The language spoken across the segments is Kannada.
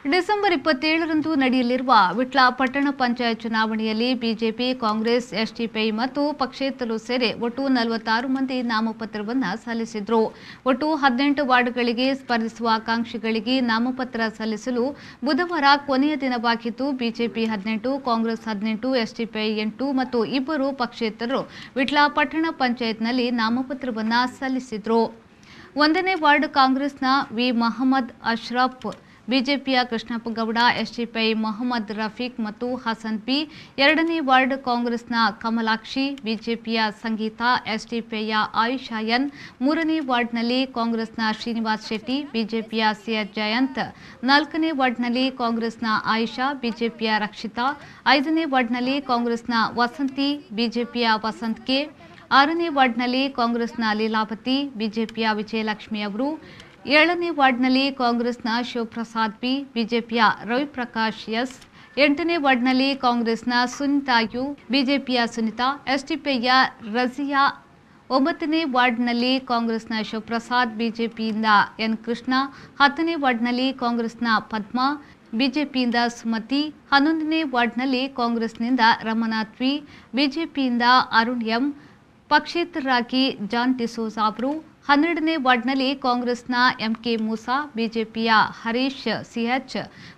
ಡಿಸೆಂಬರ್ 27ರಂದು ನಡೆಯಲಿರುವ ವಿಟ್ಲ ಪಟ್ಟಣ ಪಂಚಾಯತ್ ಚುನಾವಣೆಯಲ್ಲಿ ಬಿಜೆಪಿ, ಕಾಂಗ್ರೆಸ್, ಎಸ್ಡಿಪಿಐ ಮತ್ತು ಪಕ್ಷೇತರರು ಸೇರಿ ಒಟ್ಟು 46 ಮಂದಿ ನಾಮಪತ್ರವನ್ನು ಸಲ್ಲಿಸಿದರು. ಒಟ್ಟು 18 ವಾರ್ಡ್ಗಳಿಗೆ ಸ್ಪರ್ಧಿಸುವ ಆಕಾಂಕ್ಷಿಗಳಿಗೆ ನಾಮಪತ್ರ ಸಲ್ಲಿಸಲು ಬುಧವಾರ ಕೊನೆಯ ದಿನವಾಗಿದ್ದು, ಬಿಜೆಪಿ 18, ಕಾಂಗ್ರೆಸ್ 18, ಎಸ್ಡಿಪಿಐ 8 ಮತ್ತು ಇಬ್ಬರು ಪಕ್ಷೇತರರು ವಿಟ್ಲ ಪಟ್ಟಣ ಪಂಚಾಯತ್ನಲ್ಲಿ ನಾಮಪತ್ರವನ್ನು ಸಲ್ಲಿಸಿದರು. 1ನೇ ವಾರ್ಡ್ ಕಾಂಗ್ರೆಸ್ನ ವಿ ಮೊಹಮ್ಮದ್ ಅಶ್ರಫ್, ಬಿಜೆಪಿಯ ಕೃಷ್ಣಪ್ಪ ಗೌಡ, ಎಸ್ಡಿಪಿಐ ಮೊಹಮ್ಮದ್ ರಫೀಕ್ ಮತ್ತು ಹಸನ್ ಪಿ. 2ನೇ ವಾರ್ಡ್ ಕಾಂಗ್ರೆಸ್ನ ಕಮಲಾಕ್ಷಿ, ಬಿಜೆಪಿಯ ಸಂಗೀತಾ, ಎಸ್ಡಿಪಿಐಯ ಆಯಿಷಾ ಎನ್. 3ನೇ ವಾರ್ಡ್ನಲ್ಲಿ ಕಾಂಗ್ರೆಸ್ನ ಶ್ರೀನಿವಾಸ್ ಶೆಟ್ಟಿ, ಬಿಜೆಪಿಯ ಸಿಎಚ್ ಜಯಂತ್. 4ನೇ ವಾರ್ಡ್ನಲ್ಲಿ ಕಾಂಗ್ರೆಸ್ನ ಆಯಿಷಾ, ಬಿಜೆಪಿಯ ರಕ್ಷಿತಾ. 5ನೇ ವಾರ್ಡ್ನಲ್ಲಿ ಕಾಂಗ್ರೆಸ್ನ ವಸಂತಿ, ಬಿಜೆಪಿಯ ವಸಂತ್ ಕೆ. 6ನೇ ವಾರ್ಡ್ನಲ್ಲಿ ಕಾಂಗ್ರೆಸ್ನ ಲೀಲಾವತಿ, ಬಿಜೆಪಿಯ ವಿಜಯಲಕ್ಷ್ಮಿ ಅವರು. 7ನೇ ವಾರ್ಡ್ನಲ್ಲಿ ಕಾಂಗ್ರೆಸ್ನ ಶಿವಪ್ರಸಾದ್ ಬಿ, ಬಿಜೆಪಿಯ ರವಿಪ್ರಕಾಶ್ ಎಸ್. 8ನೇ ವಾರ್ಡ್ನಲ್ಲಿ ಕಾಂಗ್ರೆಸ್ನ ಸುನಿತಾ ಯು, ಬಿಜೆಪಿಯ ಸುನಿತಾ, ಎಸ್ಡಿಪಿಐಯ ರಜಿಯಾ. 9ನೇ ವಾರ್ಡ್ನಲ್ಲಿ ಕಾಂಗ್ರೆಸ್ನ ಶಿವಪ್ರಸಾದ್, ಬಿಜೆಪಿಯಿಂದ ಎನ್ ಕೃಷ್ಣ. 10ನೇ ವಾರ್ಡ್ನಲ್ಲಿ ಕಾಂಗ್ರೆಸ್ನ ಪದ್ಮಾ, ಬಿಜೆಪಿಯಿಂದ ಸುಮತಿ. 11ನೇ ವಾರ್ಡ್ನಲ್ಲಿ ಕಾಂಗ್ರೆಸ್ನಿಂದ ರಮನಾಥ್ ವಿ, ಬಿಜೆಪಿಯಿಂದ ಅರುಣ್ ಎಂ. ಪಕ್ಷೇತರರಾಗಿ ಜಾನ್ ಡಿಸೋಜ ಅವರು. 12ನೇ ವಾರ್ಡ್ನಲ್ಲಿ ಕಾಂಗ್ರೆಸ್ನ ಎಂಕೆ ಮೂಸಾ, ಬಿಜೆಪಿಯ ಹರೀಶ್ ಸಿಎಚ್.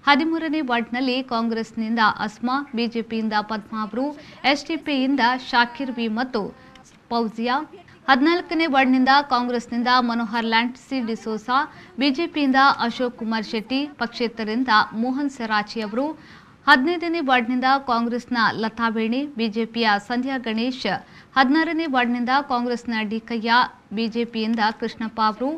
13ನೇ ವಾರ್ಡ್ನಲ್ಲಿ ಕಾಂಗ್ರೆಸ್ನಿಂದ ಅಸ್ಮಾ, ಬಿಜೆಪಿಯಿಂದ ಪದ್ಮಾ ಅವರು, ಎಸ್ಡಿಪಿಯಿಂದ ಶಾಕಿರ್ ವಿ ಮತ್ತು ಫೌಜಿಯಾ. 14ನೇ ವಾರ್ಡ್ನಿಂದ ಕಾಂಗ್ರೆಸ್ನಿಂದ ಮನೋಹರ್ ಲ್ಯಾಂಡ್ಸಿ ಡಿಸೋಸಾ, ಬಿಜೆಪಿಯಿಂದ ಅಶೋಕ್ ಕುಮಾರ್ ಶೆಟ್ಟಿ, ಪಕ್ಷೇತರರಿಂದ ಮೋಹನ್ ಸೆರಾಚಿ ಅವರು. 15ನೇ ವಾರ್ಡ್ನಿಂದ ಕಾಂಗ್ರೆಸ್ನ ಲತಾ ಬೇಣಿ, ಬಿಜೆಪಿಯ ಸಂಧ್ಯಾ ಗಣೇಶ್. 16ನೇ ವಾರ್ಡ್ನಿಂದ ಕಾಂಗ್ರೆಸ್ನ ಡಿಕಯ್ಯ, ಬಿಜೆಪಿಯಿಂದ ಕೃಷ್ಣಪ್ಪ ಅವರು.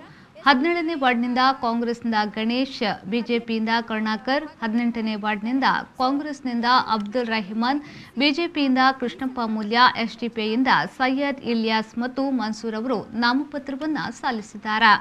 17ನೇ ವಾರ್ಡ್ನಿಂದ ಕಾಂಗ್ರೆಸ್ನಿಂದ ಗಣೇಶ್, ಬಿಜೆಪಿಯಿಂದ ಕರುಣಾಕರ್. 18ನೇ ವಾರ್ಡ್ನಿಂದ ಕಾಂಗ್ರೆಸ್ನಿಂದ ಅಬ್ದುಲ್ ರೆಹಮಾನ್, ಬಿಜೆಪಿಯಿಂದ ಕೃಷ್ಣಪ್ಪ ಮೂಲ್ಯ, ಎಸ್ಡಿಪಿಐಯಿಂದ ಸೈಯದ್ ಇಲಿಯಾಸ್ ಮತ್ತು ಮನ್ಸೂರ್ ಅವರು ನಾಮಪತ್ರವನ್ನು ಸಲ್ಲಿಸಿದ್ದಾರೆ.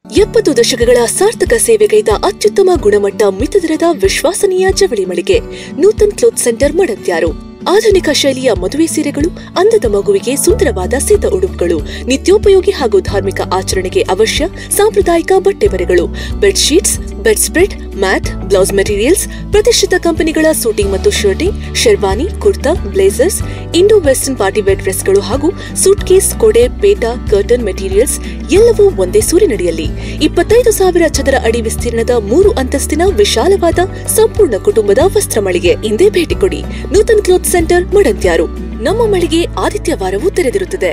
ಎಪ್ಪತ್ತು ದಶಕಗಳ ಸಾರ್ಥಕ ಸೇವೆಗೈದ ಅತ್ಯುತ್ತಮ ಗುಣಮಟ್ಟ ಮಿತದರದ ವಿಶ್ವಾಸನೀಯ ಜವಳಿ ಮಳಿಗೆ ನೂತನ್ ಕ್ಲೋತ್ ಸೆಂಟರ್ ಮಡತ್ಯಾರು. ಆಧುನಿಕ ಶೈಲಿಯ ಮದುವೆ ಸೀರೆಗಳು, ಅಂದದ ಮಗುವಿಗೆ ಸುಂದರವಾದ ಸೀತ ಉಡುಪುಗಳು, ನಿತ್ಯೋಪಯೋಗಿ ಹಾಗೂ ಧಾರ್ಮಿಕ ಆಚರಣೆಗೆ ಅವಶ್ಯ ಸಾಂಪ್ರದಾಯಿಕ ಬಟ್ಟೆ ಬರೆಗಳು, bedsheets, bed spread, mat, blouse materials, ಪ್ರತಿಷ್ಠಿತ ಕಂಪನಿಗಳ ಸೂಟಿಂಗ್ ಮತ್ತು shirting, sherwani, kurta, blazers, Indo western party wear ಡ್ರೆಸ್ಗಳು ಹಾಗೂ ಸೂಟ್ ಕೇಸ್, ಕೊಡೆ, ಪೇಟ, ಕರ್ಟನ್ ಮೆಟೀರಿಯಲ್ಸ್ ಎಲ್ಲವೂ ಒಂದೇ ಸೂರಿನಡಿಯಲ್ಲಿ. 25,000 ಚದರ ಅಡಿ ವಿಸ್ತೀರ್ಣದ 3 ಅಂತಸ್ತಿನ ವಿಶಾಲವಾದ ಸಂಪೂರ್ಣ ಕುಟುಂಬದ ವಸ್ತ್ರ ಮಳಿಗೆ. ಇಂದೇ ಭೇಟಿ ಕೊಡಿ. Nutan cloth centre Madanthyar. ನಮ್ಮ ಮಳಿಗೆ ಆದಿತ್ಯವಾರವೂ ತೆರೆದಿರುತ್ತದೆ.